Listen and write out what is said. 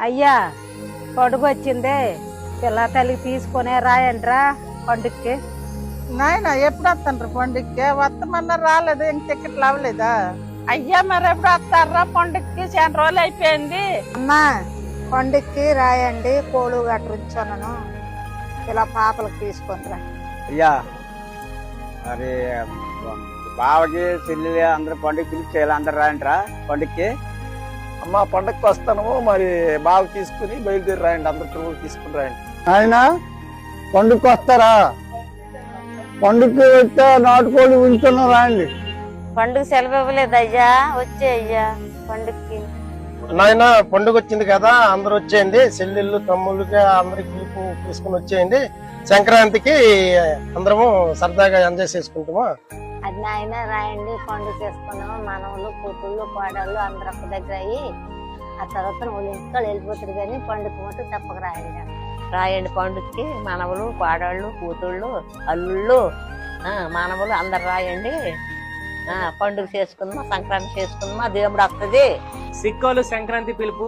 అయ్యా పండుగ వచ్చిందే పిల్ల తల్లికి తీసుకునే రాయంట్రా పండుగకి. నాయన ఎప్పుడు వస్తాను పండుగకి? వస్తామన్నా రాలేదు, ఇంక టికెట్లు అవ్వలేదా? అయ్యా మరి ఎప్పుడు వస్తారా పండుగకి? చాలా రోజులు అయిపోయింది. అమ్మా పండుగకి రాయండి, కోళ్ళు గట్రుంచాను ఇలా పాపలకు తీసుకుంటారా. అయ్యా మరి బావకి చెల్లి అందరు పండుగ పిలిచి అందరు రాయంట్రా పండుగకి. అమ్మ పండగకి వస్తాను, మరి బాగా తీసుకుని బయలుదేరి రాయండి, అందరు పిల్లలు తీసుకుని రాయండి. ఆయన పండుగకి వస్తారా? పండుగకి వస్తే నాటుకోడి ఉంచున్నాం రాయండి. పండుగ సెలవు ఇవ్వలేదు అయ్యా, వచ్చే అయ్యా పండుగకి. నాయన పండుగ వచ్చింది కదా, అందరు వచ్చేయండి, చెల్లెళ్ళు తమ్ముళ్ళకి అందరికి పిలుపు తీసుకుని వచ్చేయండి. సంక్రాంతికి అందరము సరదాగా ఎంజాయ్ చేసుకుంటాము. అది నాయన రాయండి, పండుగ చేసుకున్నాము. మనవలు కూతుళ్ళు కోడళ్ళు అందరు ఒక్క దగ్గర అయ్యి ఆ తర్వాత వాళ్ళు ఇంటికి వెళ్ళిపోతారు, కానీ పండుగ మొత్తం తప్పక రాయండి. రాయండి పండుగకి, మనవలు పాడాళ్ళు కూతుళ్ళు అల్లుళ్ళు మనవలు అందరు రాయండి. పండుగ చేసుకుందామా, సంక్రాంతి చేసుకుందామా, దేవుడు వస్తుంది. సిక్కోలు సంక్రాంతి పిలుపు